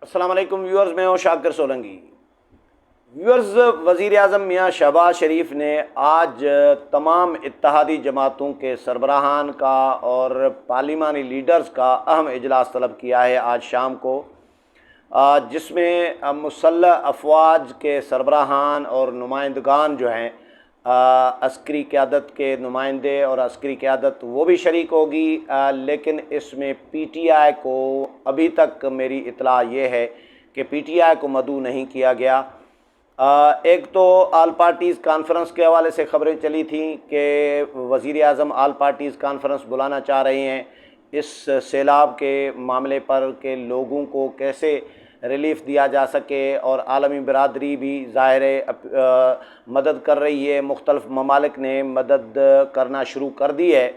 अस्सलाम वालेकुम व्यूअर्स, मैं हूँ शाकिर सोलंकी। व्यूअर्स, वज़ीर आज़म मियाँ शहबाज शरीफ ने आज तमाम इत्तेहादी जमातों के सरबराहान का और पार्लिमानी लीडर्स का अहम इजलास तलब किया है आज शाम को, जिसमें मुसल्लह अफवाज के सरबराहान और नुमाइंदगान जो हैं, अस्करी क़यादत के नुमाइंदे और अस्करी क़यादत वो भी शरीक होगी। लेकिन इसमें पीटीआई को अभी तक मेरी इत्तला ये है कि पीटीआई को मदऊ नहीं किया गया। एक तो आल पार्टीज़ कॉन्फ्रेंस के हवाले से ख़बरें चली थी कि वज़ीर आज़म आल पार्टीज़ कॉन्फ्रेंस बुलाना चाह रहे हैं इस सैलाब के मामले पर कि लोगों को कैसे रिलीफ़ दिया जा सके, और आलमी बिरादरी भी ज़ाहिर है मदद कर रही है। मुख्तलिफ़ ममालिक ने मदद करना शुरू कर दी है,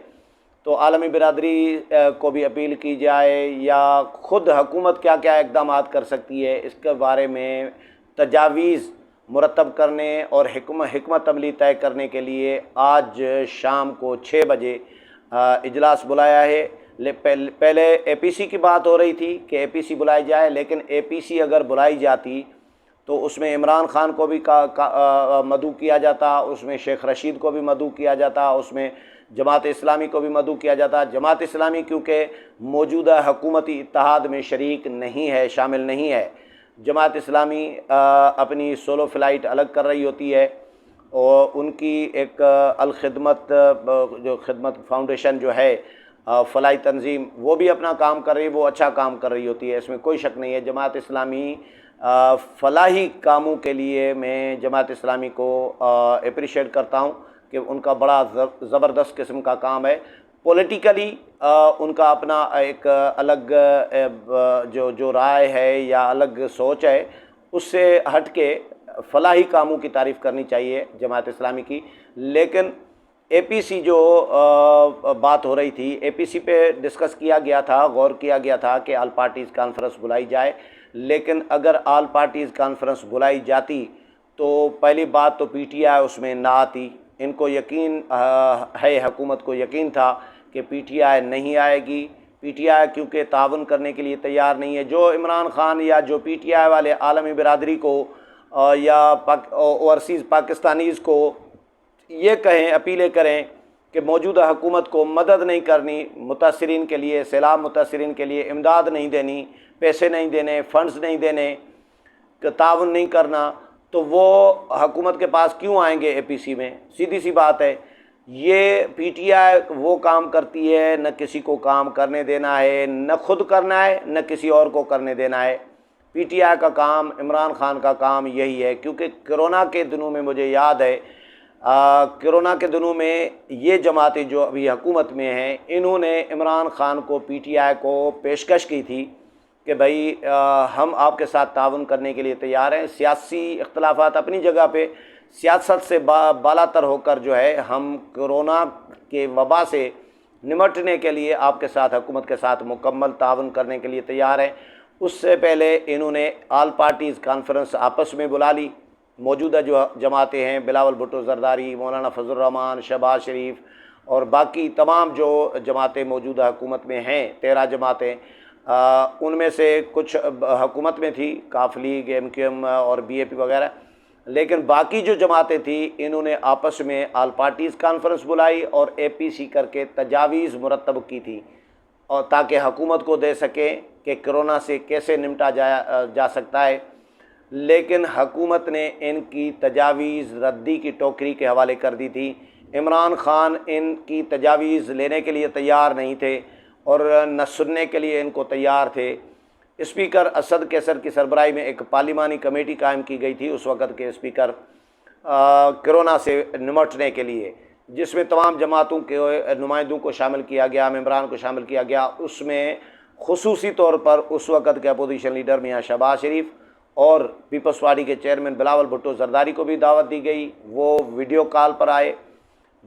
तो आलमी बिरादरी को भी अपील की जाए या ख़ुद हुकूमत क्या क्या इक़दाम कर सकती है इसके बारे में तजावीज़ मुरतब करने और हिकमत अमली तय करने के लिए आज शाम को 6 बजे इजलास बुलाया है। पहले एपीसी की बात हो रही थी कि एपीसी बुलाई जाए, लेकिन एपीसी अगर बुलाई जाती तो उसमें इमरान खान को भी मदऊ किया जाता, उसमें शेख रशीद को भी मदऊ किया जाता, उसमें जमात इस्लामी को भी मदऊ किया जाता। जमात इस्लामी क्योंकि मौजूदा हुकूमती इत्तेहाद में शरीक नहीं है, शामिल नहीं है। जमात इस्लामी अपनी सोलो फ़्लाइट अलग कर रही होती है, और उनकी एक अल-खिदमत जो खिदमत फाउंडेशन जो है फ़लाई तंजीम, वो भी अपना काम कर रही है, वो अच्छा काम कर रही होती है, इसमें कोई शक नहीं है। जमात इस्लामी फ़लाही कामों के लिए मैं जमात इस्लामी को अप्रिशिएट करता हूँ कि उनका बड़ा ज़बरदस्त किस्म का काम है। पॉलिटिकली उनका अपना एक अलग जो राय है या अलग सोच है, उससे हट के फ़लाही कामों की तारीफ़ करनी चाहिए जमात इस्लामी की। लेकिन एपीसी जो बात हो रही थी, एपीसी पे डिस्कस किया गया था, गौर किया गया था कि आल पार्टीज़ कॉन्फ्रेंस बुलाई जाए। लेकिन अगर आल पार्टीज़ कॉन्फ्रेंस बुलाई जाती तो पहली बात तो पीटीआई उसमें ना आती। इनको यकीन है, हुकूमत को यकीन था कि पीटीआई नहीं आएगी। पीटीआई क्योंकि तावन करने के लिए तैयार नहीं है। जो इमरान खान या जो पीटीआई वाले आलमी बिरादरी को या ओवरसीज़ पाकिस्तानीज़ को ये कहें, अपीलें करें कि मौजूदा हुकूमत को मदद नहीं करनी, मुतासरीन के लिए, सैलाब मुतासरीन के लिए इमदाद नहीं देनी, पैसे नहीं देने, फ़ंड्स नहीं देने, ताउन नहीं करना, तो वो हुकूमत के पास क्यों आएंगे एपीसी में? सीधी सी बात है। ये पीटीआई वो काम करती है, न किसी को काम करने देना है, न खुद करना है, न किसी और को करने देना है। पीटीआई का काम, इमरान खान का काम यही है। क्योंकि कोरोना के दिनों में मुझे याद है, कोरोना के दिनों में ये जमातें जो अभी हुकूमत में हैं, इन्होंने इमरान खान को, पीटीआई को पेशकश की थी कि भाई हम आपके साथ ताउन करने के लिए तैयार हैं। सियासी इख्तलाफात अपनी जगह पे, सियासत से बालातर होकर जो है हम कोरोना के वबा से निमटने के लिए आपके साथ, हुकूमत के साथ मुकम्मल ताउन करने के लिए तैयार हैं। उससे पहले इन्होंने आल पार्टीज़ कॉन्फ्रेंस आपस में बुला ली। मौजूदा जो जमातें हैं, बिलावल भुट्टो ज़रदारी, मौलाना फजल रहमान, शहबाज शरीफ और बाकी तमाम जो जमातें मौजूदा हुकूमत में हैं, 13 जमातें, उनमें से कुछ हुकूमत में थी, काफ लीग, MQM और BAP वगैरह। लेकिन बाकी जो जमातें थी, इन्होंने आपस में आल पार्टीज़ कॉन्फ्रेंस बुलाई और APC करके तजावीज़ मुरतब की थी, और ताकि हुकूमत को दे सकें कि कोरोना से कैसे निपटा जा सकता है। लेकिन हुकूमत ने इनकी तजावीज़ रद्दी की टोकरी के हवाले कर दी थी। इमरान खान इनकी तजावीज़ लेने के लिए तैयार नहीं थे और न सुनने के लिए इनको तैयार थे। स्पीकर असद कैसर की सरबराही में एक पार्लिमानी कमेटी कायम की गई थी उस वक़्त के स्पीकर, कोरोना से निमटने के लिए, जिसमें तमाम जमातों के नुमाइंदों को शामिल किया गया, मेंबरान को शामिल किया गया। उसमें खुसूसी तौर पर उस वक़्त के अपोजिशन लीडर मियाँ शहबाज शरीफ और पीपल्स पार्टी के चेयरमैन बिलावल भुट्टो ज़रदारी को भी दावत दी गई, वो वीडियो कॉल पर आए।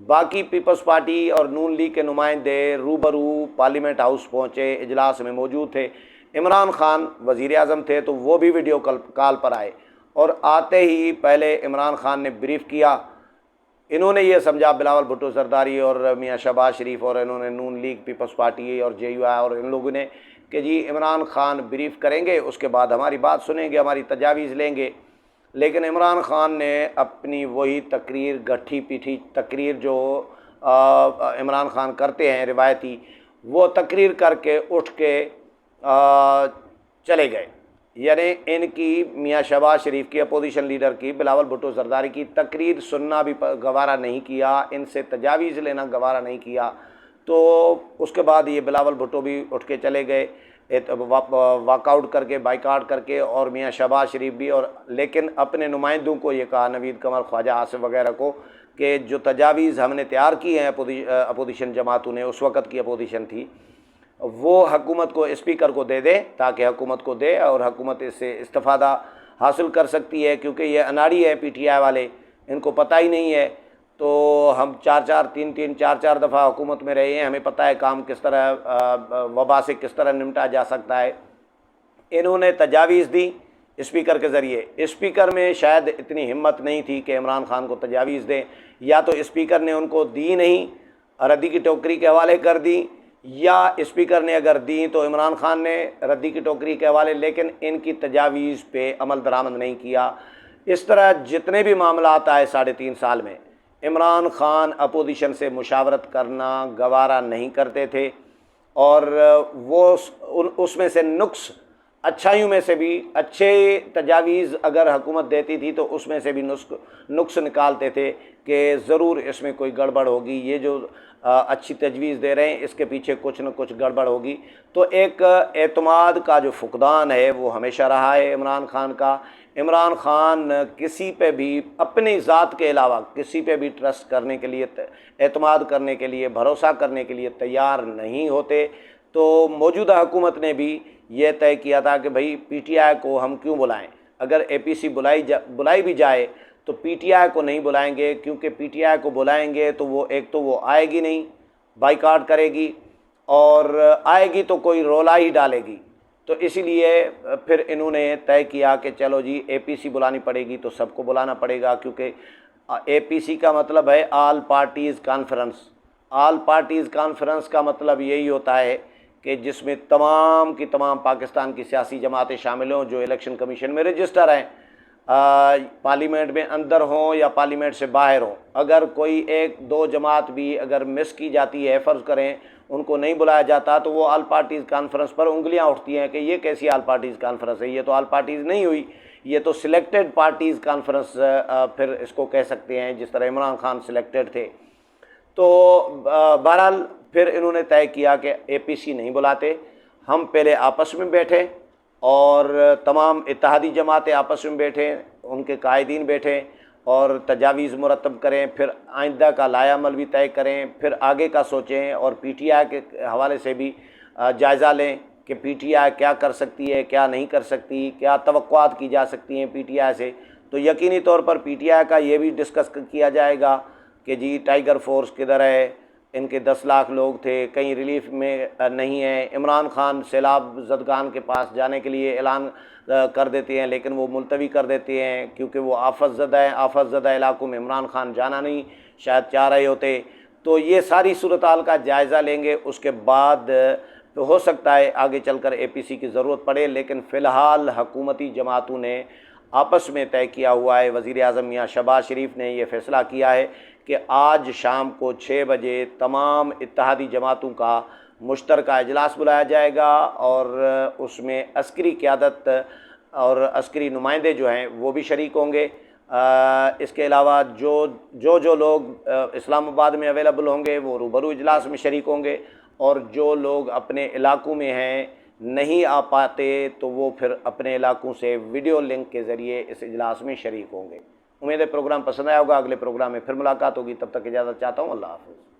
बाकी पीपल्स पार्टी और नून लीग के नुमाइंदे रूबरू पार्लियामेंट हाउस पहुँचे, इजलास में मौजूद थे। इमरान खान वज़ीर आज़म थे तो वो भी वीडियो कॉल पर आए, और आते ही पहले इमरान खान ने ब्रीफ़ किया। इन्होंने ये समझा, बिलावल भुट्टो ज़रदारी और मियाँ शहबाज शरीफ और इन्होंने नून लीग, पीपल्स पार्टी और JUI और इन लोगों ने, कि जी इमरान खान ब्रीफ करेंगे, उसके बाद हमारी बात सुनेंगे, हमारी तजावीज़ लेंगे। लेकिन इमरान खान ने अपनी वही तकरीर, गट्ठी पीठी तकरीर जो इमरान खान करते हैं रिवायती, वो तकरीर करके उठ के चले गए। यानी इनकी मियाँ शहबाज शरीफ की, अपोजिशन लीडर की, बिलावल भुट्टो ज़रदारी की तकरीर सुनना भी गवारा नहीं किया, इनसे तजावीज़ लेना गवारा नहीं किया। तो उसके बाद ये बिलावल भुट्टो भी उठ के चले गए, वाकआउट करके, बाइकआउट करके, और मियाँ शहबाज शरीफ भी। और लेकिन अपने नुमाइंदों को ये कहा, नवीद कमर, ख्वाजा आसिफ वगैरह को, कि जो तजावीज़ हमने तैयार की हैं अपोजिशन जमातों ने, उस वक़्त की अपोजिशन थी, वो हुकूमत को, स्पीकर को दे दें, ताकि हुकूमत को दे और हुकूमत इससे इस्तिफ़ादा हासिल कर सकती है। क्योंकि ये अनाड़ी है PTI वाले, इनको पता ही नहीं है। तो हम 4-4 दफ़ा हुकूमत में रहे हैं, हमें पता है काम किस तरह, वबा से किस तरह निपटा जा सकता है। इन्होंने तजावीज़ दी स्पीकर के ज़रिए। स्पीकर में शायद इतनी हिम्मत नहीं थी कि इमरान खान को तजावीज़ दें, या तो स्पीकर ने उनको दी नहीं, रद्दी की टोकरी के हवाले कर दी, या स्पीकर ने अगर दी तो इमरान खान ने रद्दी की टोकरी के हवाले, लेकिन इनकी तजावीज़ पे अमल दरामद नहीं किया। इस तरह जितने भी मामलात आए 3.5 साल में, इमरान खान अपोजिशन से मुशावरत करना गवारा नहीं करते थे। और वो उसमें से नुक्स, अच्छाइयों में से भी अच्छे तजावीज़ अगर हुकूमत देती थी तो उसमें से भी नुक्स निकालते थे कि ज़रूर इसमें कोई गड़बड़ होगी, ये जो अच्छी तजवीज़ दे रहे हैं इसके पीछे कुछ न कुछ गड़बड़ होगी। तो एक एतमाद का जो फुकदान है वो हमेशा रहा है इमरान खान का। इमरान खान किसी पे भी अपनी ज़ात के अलावा किसी पे भी ट्रस्ट करने के लिए, एतमाद करने के लिए, भरोसा करने के लिए तैयार नहीं होते। तो मौजूदा हुकूमत ने भी ये तय किया था कि भाई PTI को हम क्यों बुलाएं। अगर APC बुलाई भी जाए तो PTI को नहीं बुलाएंगे, क्योंकि PTI को बुलाएंगे तो वो एक तो वो आएगी नहीं, बाइकाट करेगी, और आएगी तो कोई रोला ही डालेगी। तो इसीलिए फिर इन्होंने तय किया कि चलो जी APC बुलानी पड़ेगी तो सबको बुलाना पड़ेगा, क्योंकि APC का मतलब है all parties conference. All parties conference का मतलब यही होता है कि जिसमें तमाम की तमाम पाकिस्तान की सियासी जमातें शामिल हों जो इलेक्शन कमीशन में रजिस्टर हैं, पार्लियामेंट में अंदर हों या पार्लियामेंट से बाहर हों। अगर कोई 1-2 जमात भी अगर मिस की जाती है, फ़र्ज़ करें उनको नहीं बुलाया जाता, तो वो ऑल पार्टीज़ कॉन्फ्रेंस पर उंगलियां उठती हैं कि ये कैसी ऑल पार्टीज़ कॉन्फ्रेंस है, ये तो ऑल पार्टीज़ नहीं हुई, ये तो सिलेक्टेड पार्टीज़ कॉन्फ्रेंस फिर इसको कह सकते हैं, जिस तरह इमरान खान सिलेक्टेड थे। तो बहरहाल फिर इन्होंने तय किया कि APC नहीं बुलाते, हम पहले आपस में बैठे और तमाम इत्तेहादी जमातें आपस में बैठे, उनके कायदीन बैठे और तजावीज़ मुरतब करें, फिर आइंदा का लायामल भी तय करें, फिर आगे का सोचें, और PTI के हवाले से भी जायज़ा लें कि PTI क्या कर सकती है, क्या नहीं कर सकती, क्या तवक्कुआत की जा सकती हैं PTI से। तो यकीनी तौर पर PTI का ये भी डिस्कस किया जाएगा कि जी टाइगर फोर्स किधर है, इनके 10 लाख लोग थे, कहीं रिलीफ में नहीं है। इमरान खान सैलाब ज़दगान के पास जाने के लिए ऐलान कर देते हैं, लेकिन वो मुलतवी कर देते हैं क्योंकि वो आफत ज़दा है। आफत ज़दा इलाकों में इमरान खान जाना नहीं शायद चाह रहे होते। तो ये सारी सूरत हाल का जायज़ा लेंगे, उसके बाद तो हो सकता है आगे चलकर APC की ज़रूरत पड़े। लेकिन फ़िलहाल हुकूमती जमातों ने आपस में तय किया हुआ है, वज़ीर आज़म मियाँ शहबाज शरीफ ने यह फ़ैसला किया है कि आज शाम को 6 बजे तमाम इत्तेहादी जमातों का मुश्तरका इजलास बुलाया जाएगा, और उसमें अस्करी क़यादत और अस्करी नुमाइंदे जो हैं वो भी शरीक होंगे। इसके अलावा जो लोग इस्लामाबाद में अवेलेबल होंगे वो रूबरू इजलास में शरीक होंगे, और जो लोग अपने इलाकों में हैं नहीं आ पाते तो वो फिर अपने इलाकों से वीडियो लिंक के ज़रिए इस इजलास में शरीक होंगे। उम्मीद है प्रोग्राम पसंद आया होगा। अगले प्रोग्राम में फिर मुलाकात होगी, तब तक इजाज़त चाहता हूँ। अल्लाह हाफ़िज़।